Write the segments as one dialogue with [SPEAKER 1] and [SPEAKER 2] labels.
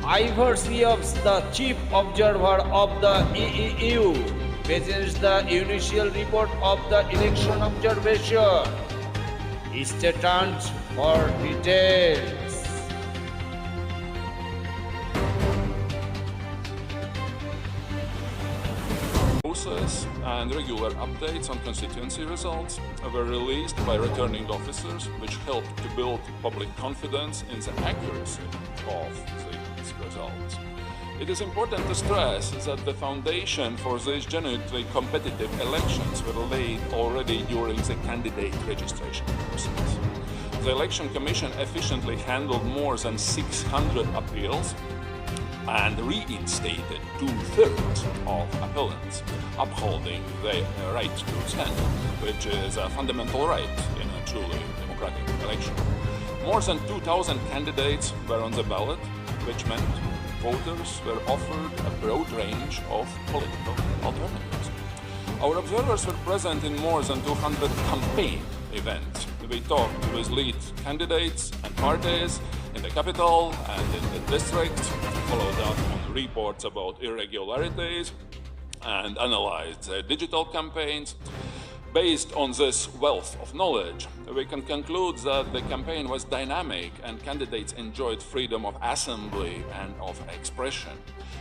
[SPEAKER 1] Ivers Yabs, the chief observer of the EU, presents the initial report of the election observation. Stay tuned for details.
[SPEAKER 2] Process and regular updates on constituency results were released by returning officers, which helped to build public confidence in the accuracy of these results. It is important to stress that the foundation for these genuinely competitive elections were laid already during the candidate registration process. The Election Commission efficiently handled more than 600 appeals and reinstated 2/3 of appellants, upholding their right to stand, which is a fundamental right in a truly democratic election. More than 2,000 candidates were on the ballot, which meant voters were offered a broad range of political alternatives. Our observers were present in more than 200 campaign events. We talked with lead candidates and parties in the capital and in the district, followed up on reports about irregularities, and analyzed their digital campaigns. Based on this wealth of knowledge, we can conclude that the campaign was dynamic and candidates enjoyed freedom of assembly and of expression.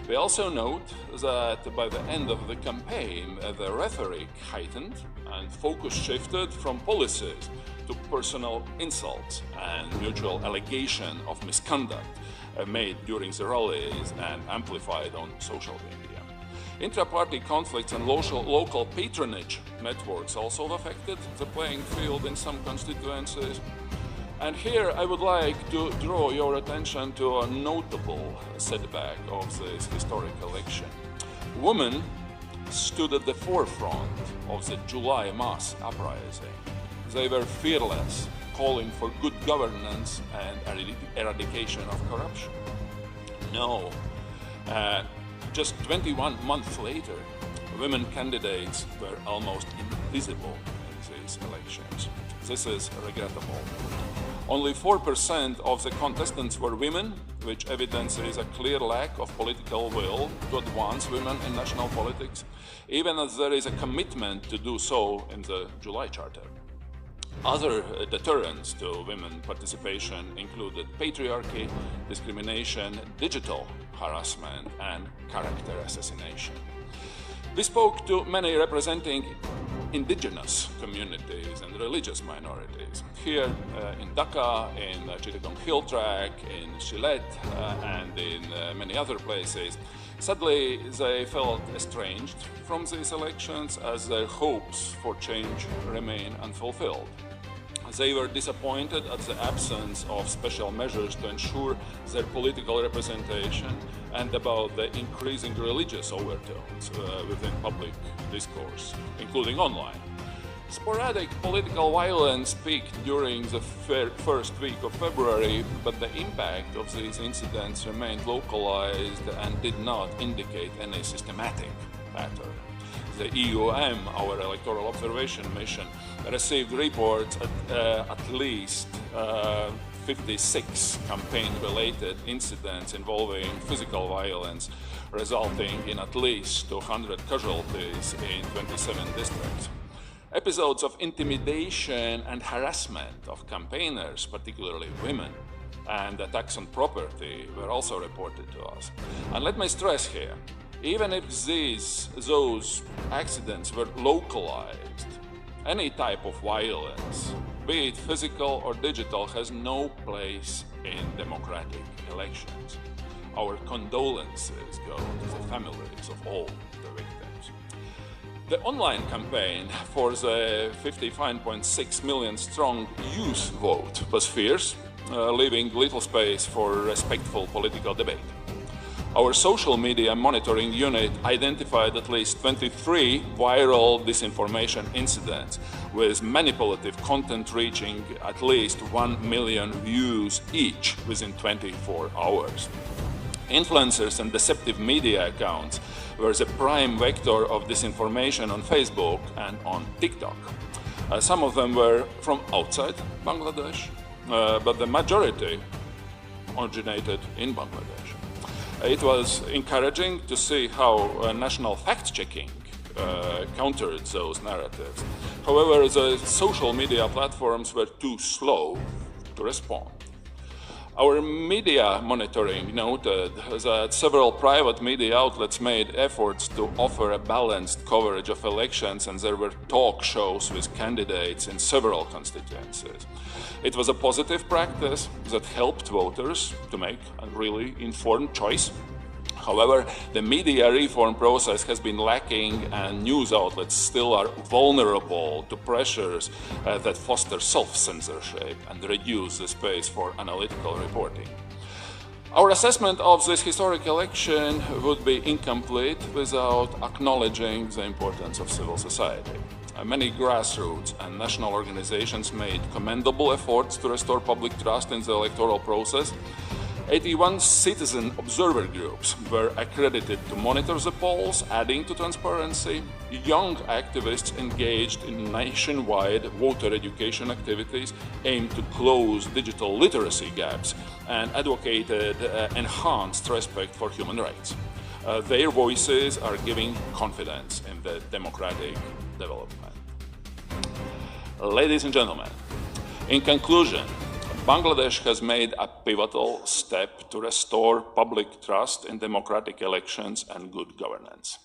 [SPEAKER 2] We also note that by the end of the campaign, the rhetoric heightened and focus shifted from policies to personal insults and mutual allegation of misconduct made during the rallies and amplified on social media. Intra-party conflicts and local patronage networks also affected the playing field in some constituencies. And here I would like to draw your attention to a notable setback of this historic election. Women stood at the forefront of the July mass uprising. They were fearless, calling for good governance and eradication of corruption. No, just 21 months later, women candidates were almost invisible in these elections. This is regrettable. Only 4% of the contestants were women, which evidences a clear lack of political will to advance women in national politics, even as there is a commitment to do so in the July Charter. Other deterrents to women participation included patriarchy, discrimination, digital harassment, and character assassination. We spoke to many representing indigenous communities and religious minorities. Here in Dhaka, in Chittagong Hill Track, in Sylhet, and in many other places. Sadly, they felt estranged from these elections as their hopes for change remain unfulfilled. They were disappointed at the absence of special measures to ensure their political representation and about the increasing religious overtones within public discourse, including online. Sporadic political violence peaked during the first week of February, but the impact of these incidents remained localized and did not indicate any systematic pattern. The EUM, our electoral observation mission, received reports at least 56 campaign-related incidents involving physical violence, resulting in at least 200 casualties in 27 districts. Episodes of intimidation and harassment of campaigners, particularly women, and attacks on property were also reported to us. And let me stress here, even if those accidents were localized, any type of violence, be it physical or digital, has no place in democratic elections. Our condolences go to the families of all the victims. The online campaign for the 55.6 million strong youth vote was fierce, leaving little space for respectful political debate. Our social media monitoring unit identified at least 23 viral disinformation incidents, with manipulative content reaching at least 1 million views each within 24 hours. Influencers and deceptive media accounts were the prime vector of disinformation on Facebook and on TikTok. Some of them were from outside Bangladesh, but the majority originated in Bangladesh. It was encouraging to see how national fact-checking countered those narratives. However, the social media platforms were too slow to respond. Our media monitoring noted that several private media outlets made efforts to offer a balanced coverage of elections, and there were talk shows with candidates in several constituencies. It was a positive practice that helped voters to make a really informed choice. However, the media reform process has been lacking, and news outlets still are vulnerable to pressures that foster self-censorship and reduce the space for analytical reporting. Our assessment of this historic election would be incomplete without acknowledging the importance of civil society. Many grassroots and national organizations made commendable efforts to restore public trust in the electoral process. 81 citizen observer groups were accredited to monitor the polls, adding to transparency. Young activists engaged in nationwide voter education activities aimed to close digital literacy gaps and advocated enhanced respect for human rights. Their voices are giving confidence in the democratic development. Ladies and gentlemen, in conclusion, Bangladesh has made a pivotal step to restore public trust in democratic elections and good governance.